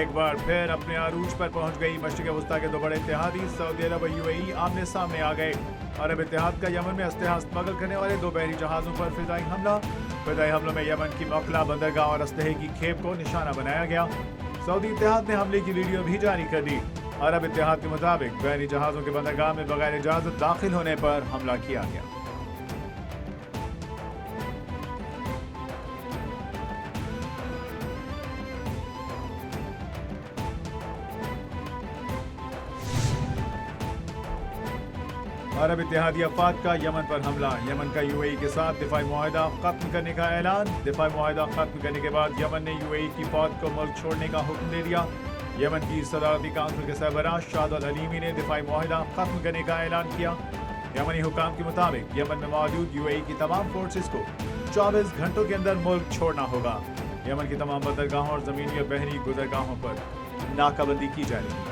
एक बार फिर अपने आरूज पर पहुंच गई मशरिक़ वस्ता के दो बड़े इत्तेहादी सऊदी अरब और यूएई आमने सामने आ गए। अरब इत्तेहाद का यमन में असलहा स्मगल करने वाले दो बहरी जहाज़ों पर फिजाई हमलों में यमन की मौकला बंदरगाह और असलहे की खेप को निशाना बनाया गया। सऊदी इत्तेहाद ने हमले की वीडियो भी जारी कर दी। अरब इत्तेहाद के मुताबिक बहरी जहाज़ों के बंदरगाह में बगैर इजाज़त दाखिल होने पर हमला किया गया। अरब इत्तेहादी अफवाद का यमन पर हमला। यमन का यूएई के साथ दिफाई मुआहदा खत्म करने का ऐलान। दिफाई मुआहदा खत्म करने के बाद यमन ने यूएई की फौज को मुल्क छोड़ने का हुक्म दे दिया। यमन की सदारती काउंसिल के सरबराह शाद अल अलीमी ने दिफाई मुआहदा खत्म करने का ऐलान किया। यमनी हुकाम के मुताबिक यमन में मौजूद यूएई की तमाम फोर्सेस को 24 घंटों के अंदर मुल्क छोड़ना होगा। यमन की तमाम बंदरगाहों और जमीनी और बहरी गुजरगाहों पर नाकाबंदी की जा रही है।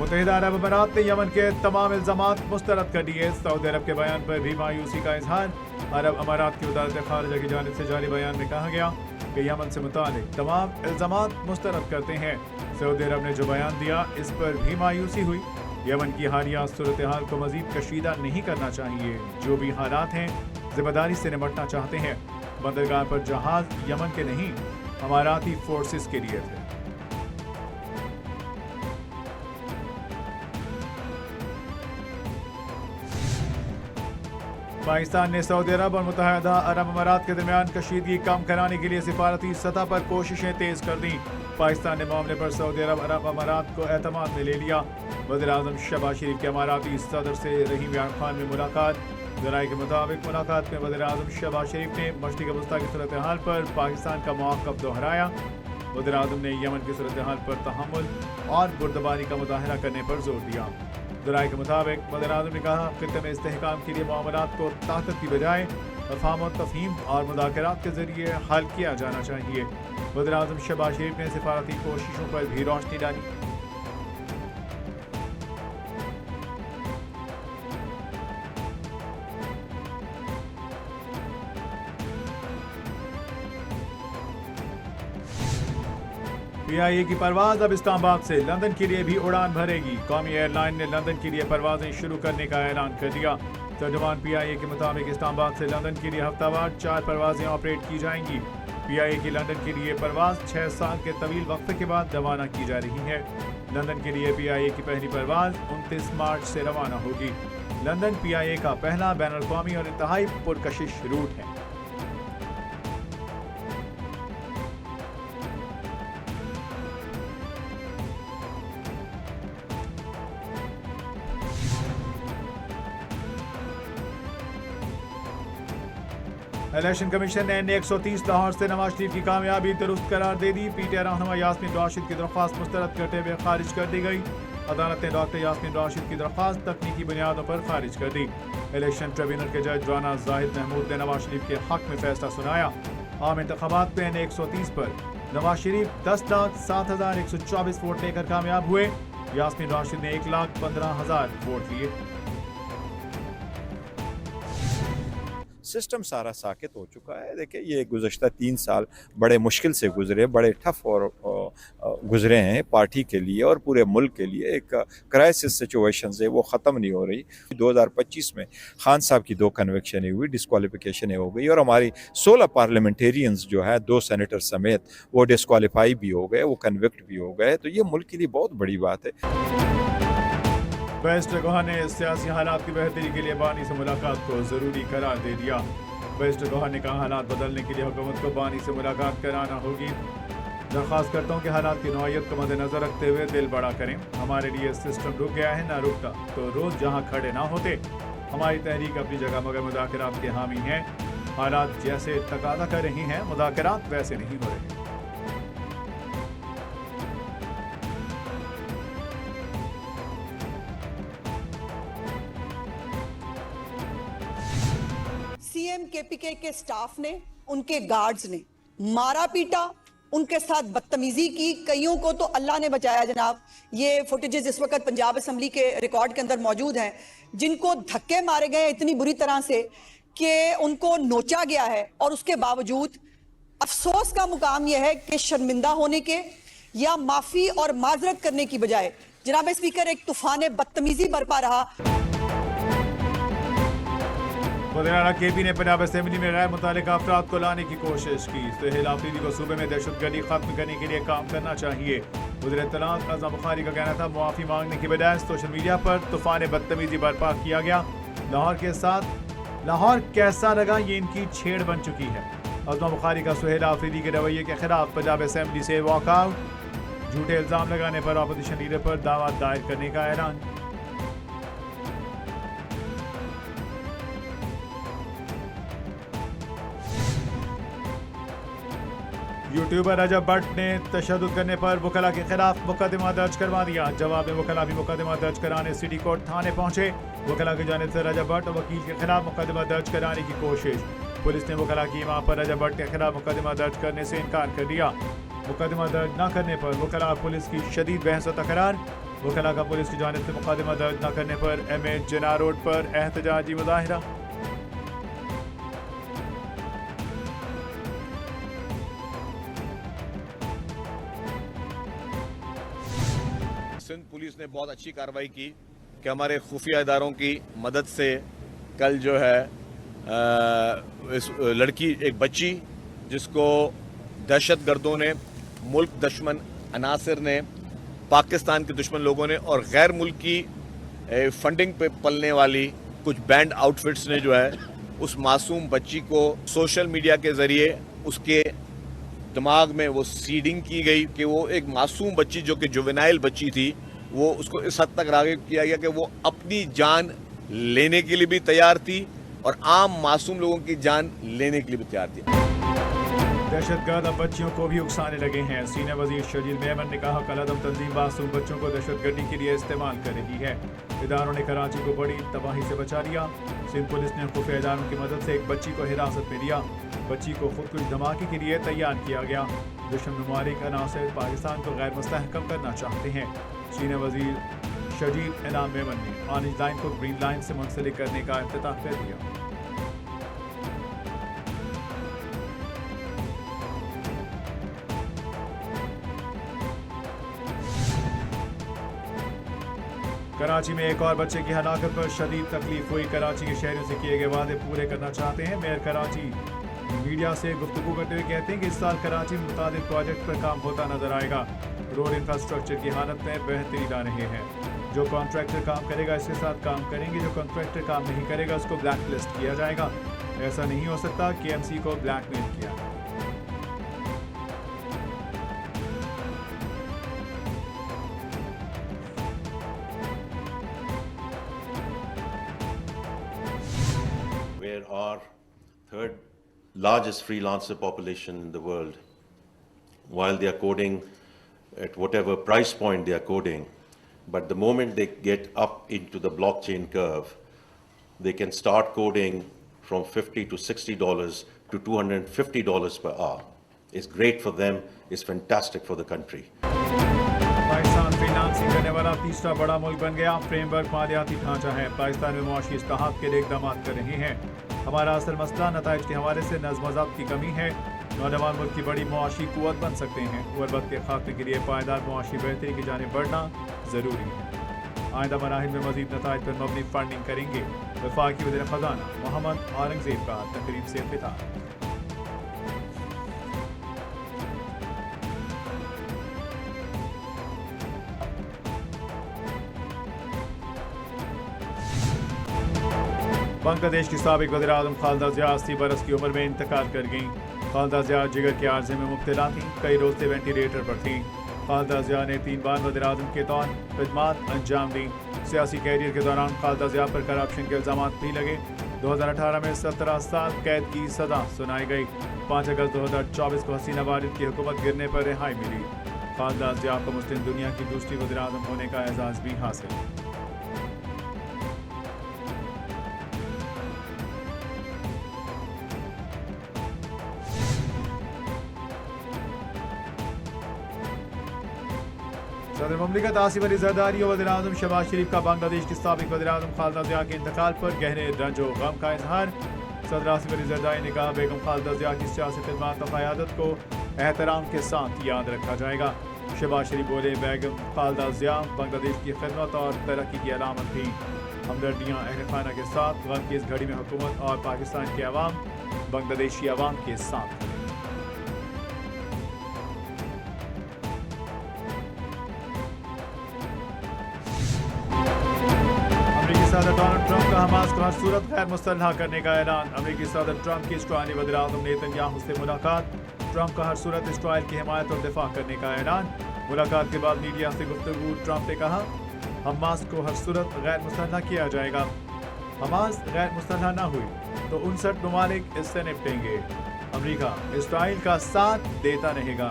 मुत्तहिदा अरब अमारात ने यमन के तमाम इल्जामात मुस्तरद कर दिए। सऊदी अरब के बयान पर भी मायूसी का इजहार। अरब अमारात की वज़ारत खारिजा की जानिब से जारी बयान में कहा गया कि यमन से मुतालिक तमाम इल्जामात मुस्तरद करते हैं। सऊदी अरब ने जो बयान दिया इस पर भी मायूसी हुई। यमन की हालिया सूरत हाल को मजीद कशीदा नहीं करना चाहिए। जो भी हालात हैं जिम्मेदारी से निपटना चाहते हैं। बंदरगाह पर जहाज यमन के नहीं अमाराती फोर्सेस के लिए थे। पाकिस्तान ने सऊदी अरब और मुत्तहिदा अरब अमारात के दरमियान कशीदगी कम कराने के लिए सिफारती सतह पर कोशिशें तेज कर दी। पाकिस्तान ने मामले पर सऊदी अरब अमारात को एतमाद में ले लिया। वज़ीर-ए-आज़म शहबाज शरीफ के अमाराती सदर से रहीम यार खान में मुलाकात। ज़राए के मुताबिक मुलाकात में वज़ीर-ए-आज़म शहबाज शरीफ ने मशरिक़ वस्ता की सूरत हाल पर पाकिस्तान का मौक़िफ़ दोहराया। वज़ीर-ए-आज़म ने यमन की सूरत हाल पर तहम्मुल और बुर्दबारी का मुज़ाहरा करने पर जोर दिया। ज़राए के मुताबिक वज़ीर-ए-आज़म ने कहा खित्ते में इस्तेहकाम के लिए मामलात को ताकत की बजाय अफ़हाम और तफ़हीम और मुज़ाकरात के ज़रिए हल किया जाना चाहिए। वज़ीर-ए-आज़म शहबाज शरीफ ने सिफारती कोशिशों पर भी रोशनी डाली। PIA की परवाज अब इस्लामाबाद से लंदन के लिए भी उड़ान भरेगी। कौमी एयरलाइन ने लंदन के लिए परवाजें शुरू करने का ऐलान कर दिया। तर्जुमान PIA के मुताबिक इस्लामाबाद से लंदन के लिए हफ्तावार 4 परवाजें ऑपरेट की जाएंगी। PIA की लंदन के लिए परवाज 6 साल के तवील वक्फे के बाद रवाना की जा रही है। लंदन के लिए PIA की पहली परवाज 29 मार्च से रवाना होगी। लंदन PIA का पहला बैनुल अक़वामी और इंतहाई पुरकशिश रूट है। इलेक्शन कमीशन ने N130 लाहौर से नवाज शरीफ की कामयाबी दुरुस्त करार दे दी। PTI रहनुमा यास्मीन राशिद की दरख्वास्त मुस्तरद करते हुए खारिज कर दी गई। अदालत ने डॉक्टर यास्मीन राशिद की दरख्वास्त तकनीकी बुनियादों पर खारिज कर दी। इलेक्शन ट्रिब्यूनल के जज राना जाहिद महमूद ने नवाज शरीफ के हक में फैसला सुनाया। आम इंतखाबात में N130 पर नवाज शरीफ 10,07,124 वोट लेकर कामयाब हुए। यास्मीन राशिद ने 1,15,000 वोट लिए। सिस्टम सारा साकित हो चुका है। देखिए ये गुज़श्ता 3 साल बड़े मुश्किल से गुजरे, बड़े टफ और गुजरे हैं पार्टी के लिए और पूरे मुल्क के लिए। एक क्राइसिस सिचुएशन है वो ख़त्म नहीं हो रही। 2025 में खान साहब की 2 कन्विक्शनें हुई, डिस्क्वालिफिकेशनें हो गई और हमारी 16 पार्लियामेंटेरियंस जो है 2 सेनेटर समेत वो डिस्क्वालीफाई भी हो गए, वो कन्विक्ट भी हो गए। तो ये मुल्क के लिए बहुत बड़ी बात है। बैरिस्टर गोहा ने सियासी हालात की बेहतरी के लिए बानी से मुलाकात को ज़रूरी करार दे दिया। बैरिस्टर गोहा ने कहा हालात बदलने के लिए हुकूमत को बानी से मुलाकात कराना होगी। दरख्वास्त करता हूँ कि हालात की नौयत को मद्देनजर रखते हुए दिल बड़ा करें। हमारे लिए सिस्टम रुक गया है, ना रुकता तो रोज़ जहाँ खड़े ना होते। हमारी तहरीक अपनी जगह मगर मुज़ाकरात के हामी हैं। हालात जैसे तकाज़ा कर रही हैं मुज़ाकरात वैसे नहीं हो रहे। CM KPK के स्टाफ ने, उनके गार्ड्स ने मारा पीटा, उनके साथ बदतमीजी की। कईयों को तो अल्लाह ने बचाया जनाब। ये फुटेजेस इस वक्त पंजाब असेंबली के रिकॉर्ड के अंदर मौजूद हैं, जिनको धक्के मारे गए इतनी बुरी तरह से कि उनको नोचा गया है। और उसके बावजूद अफसोस का मुकाम यह है कि शर्मिंदा होने के या माफी और माजरत करने की बजाय जनाब स्पीकर एक तूफान बदतमीजी बरपा रहा। वज़ीर-ए-आला केपी ने पंजाब असेंबली में गैर मुतल्लिका अफराद को लाने की कोशिश की। सुहेल आफरीदी को सूबे में दहशतगर्दी खत्म करने के लिए काम करना चाहिए। वज़ीर इत्तलात आज़म बुखारी का कहना था मुआफ़ी मांगने की बजाय सोशल मीडिया पर तूफान बदतमीजी बर्पा किया गया। लाहौर के साथ लाहौर कैसा लगा, ये इनकी छेड़ बन चुकी है। आज़म बुखारी का सुहेल आफरीदी के रवैये के खिलाफ पंजाब असेंबली से वॉकआउट। झूठे इल्ज़ाम लगाने पर अपोजिशन लीडर पर दावा दायर करने का ऐलान। यूट्यूबर रजब भट्ट ने तशद्दुद करने पर वकला के खिलाफ मुकदमा दर्ज करवा दिया। जवाब में वकला भी मुकदमा दर्ज कराने सिटी कोर्ट थाने पहुंचे। वकला की जानिब से रजब भट्ट और वकील के खिलाफ मुकदमा दर्ज कराने की कोशिश। पुलिस ने वकला की मां पर रजब भट्ट के खिलाफ मुकदमा दर्ज करने से इनकार कर दिया। मुकदमा दर्ज न करने पर वकला पुलिस की शदीद बहस व तकरार। वकला का पुलिस की जानिब से मुकदमा दर्ज न करने पर MA जिन्ना रोड पर एहतजाजी मुजाहिरा। सिंध पुलिस ने बहुत अच्छी कार्रवाई की कि हमारे खुफिया इदारों की मदद से कल जो है इस लड़की एक बच्ची जिसको दहशतगर्दों ने, मुल्क दुश्मन अनासिर ने, पाकिस्तान के दुश्मन लोगों ने और गैर मुल्की फंडिंग पे पलने वाली कुछ बैंड आउटफिट्स ने जो है उस मासूम बच्ची को सोशल मीडिया के ज़रिए उसके दिमाग में वो सीडिंग की गई कि वो एक मासूम बच्ची जो कि जुवेनाइल बच्ची थी, वो उसको इस हद तक राग़िब किया गया कि वो अपनी जान लेने के लिए भी तैयार थी और आम मासूम लोगों की जान लेने के लिए भी तैयार थी। दहशतगर्द अब बच्चियों को भी उकसाने लगे हैं। सीनियर वजीर शजील मेमन ने कहा कल अदम तंजीम मासूम बच्चों को दहशतगर्दी के लिए इस्तेमाल कर रही है। इदारों ने कराची को बड़ी तबाही से बचा लिया। सिंध पुलिस ने खुफिया इदारों की मदद से एक बच्ची को हिरासत में लिया। बच्ची को खुदकुश धमाके के लिए तैयार किया गया। दुश्मन ममालिक अनासिर पाकिस्तान को गैर मुस्तहकम करना चाहते हैं। सीनियर वजीर शजील इनाम मेमन ने ऑरेंज लाइन को ग्रीन लाइन से मुंसलिक करने का इफ्तिताह कर दिया। कराची में एक और बच्चे की हलाकत पर शदीद तकलीफ हुई। कराची के शहरियों से किए गए वादे पूरे करना चाहते हैं। मेयर कराची मीडिया से गुफ्तगू करते हुए कहते हैं कि इस साल कराची में मुताबिक प्रोजेक्ट पर काम होता नजर आएगा। रोड इंफ्रास्ट्रक्चर की हालत में बेहतरी ला रहे हैं। जो कॉन्ट्रैक्टर काम करेगा इसके साथ काम करेंगे, जो कॉन्ट्रैक्टर काम नहीं करेगा उसको ब्लैक लिस्ट किया जाएगा। ऐसा नहीं हो सकता कि KMC को ब्लैकमेल किया। Where our third largest freelancer population in the world, while they are coding at whatever price point they are coding, but the moment they get up into the blockchain curve, they can start coding from $50 to $60 to $250 per hour. It's great for them, it's fantastic for the country. Pakistan freelancing करने वाला तीसरा बड़ा मुल्क बन गया। Framework मालियाती ढांचा है। पाकिस्तान में मुआशी इस्लाहात के लिए इक़दाम कर रहे हैं। हमारा असल मसला नताइज के हवाले से नज़्म व ज़ब्त की कमी है। नौजवान मुल्क की बड़ी मुआशी कुव्वत बन सकते हैं। गुर्बत के खात्मे के लिए पायदार मुआशी बेहतरी की जानिब बढ़ना ज़रूरी है। आइंदा मराहिल में मज़ीद नताइज पर मबनी फंडिंग करेंगे। वफाकी वज़ीर ख़ज़ाना मोहम्मद औरंगज़ेब का तकरीब से खिताब। बांग्लादेश की साबिक वज़ीर-ए-आज़म खालिदा ज़िया 80 बरस की उम्र में इंतकाल कर गईं। खालिदा ज़िया जिगर के आर्जे में मुब्तला थीं। कई रोज़ से वेंटिलेटर पर थीं। खालिदा ज़िया ने 3 बार वज़ीर-ए-आज़म के तौर खिदमात अंजाम दी। सियासी कैरियर के दौरान खालिदा ज़िया पर करप्शन के इल्ज़ामात भी लगे। 2018 में 17 साल कैद की सज़ा सुनाई गई। 5 अगस्त 2024 को हसीना वालिद की हुकूमत गिरने पर रिहाई मिली। खालिदा ज़िया को मुस्लिम दुनिया की दूसरी वज़ीर-ए-आज़म होने का एजाज़ भी हासिल। सदर मुमलिकत आसिफ अली जरदारी और वज़ीर-ए-आज़म शहबाज शरीफ का बांग्लादेश की साबिक वज़ीर-ए-आज़म खालिदा ज़िया के इंतकाल पर गहरे रंज व गम का इजहार। सदर आसिफ अली जरदारी ने कहा, बेगम खालिदा ज़िया की सियासी खिदमत और क़यादत को एहतराम के साथ याद रखा जाएगा। शहबाज शरीफ बोले, बेगम खालिदा ज़िया बांग्लादेश की खिदमत और तरक्की की अलामत थी। हमदर्दियाँ अहल खाना के साथ, गम की इस घड़ी में हुकूमत और पाकिस्तान के अवाम बांग्लादेशी अवाम के साथ। सदर डोनाल्ड ट्रंप का हमास को हर सूरत गैर मुस्तल्हा करने का ऐलान। अमेरिकी सदर ट्रंप की इस्राईली वज़ीर-ए-आज़म नेतन्याहू से मुलाकात। ट्रंप का हर सूरत इस्राईल की हिमायत और दिफा करने का ऐलान। मुलाकात के बाद मीडिया से गुफ्तगू ट्रंप ने कहा, हमास को हर सूरत गैर मुस्तल्हा किया जाएगा। हमास गैर मुस्तल्हा न हुई तो 59 ममालिक इससे निपटेंगे। अमेरिका इस्राईल का साथ देता रहेगा।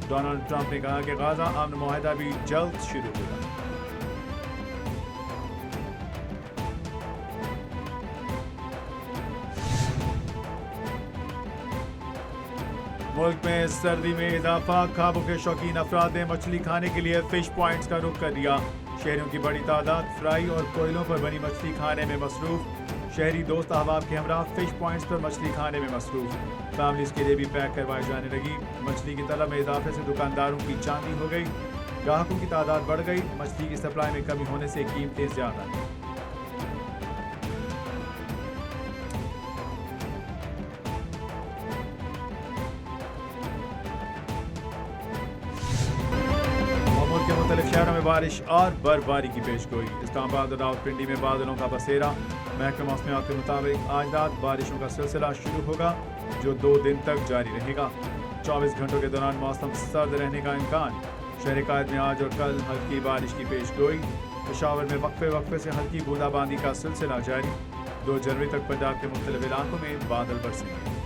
डोनाल्ड ट्रंप ने कहा कि गाजा अमन मुआहदा भी जल्द शुरू होगा। मुल्क में सर्दी में इजाफा। खाबों के शौकीन अफराद ने मछली खाने के लिए फिश पॉइंट्स का रुख कर दिया। शहरियों की बड़ी तादाद फ्राई और कोयलों पर बनी मछली खाने में मसरूफ। शहरी दोस्त अहबाब के हमरा फिश पॉइंट्स पर मछली खाने में मसरूफ। फैमिलीज के लिए भी पैक करवाई जाने लगी। मछली की तलब में इजाफे से दुकानदारों की चांदी हो गई। ग्राहकों की तादाद बढ़ गई। मछली की सप्लाई में कमी होने से कीमतें ज्यादा। के मुख्तलिफ शहरों में बारिश और बर्फबारी की पेशगोई। इस्लामाबाद और रावलपिंडी में बादलों का बसेरा। महकमा मौसमियात के मुताबिक आज रात बारिशों का सिलसिला शुरू होगा जो 2 दिन तक जारी रहेगा। 24 घंटों के दौरान मौसम सर्द रहने का इम्कान। शहर कायद में आज और कल हल्की बारिश की पेशगोई। पेशावर में वक्फे वक्फे से हल्की बूंदाबांदी का सिलसिला जारी। 2 जनवरी तक पंजाब के मुख्तलिफ इलाकों में बादल बरसेंगे।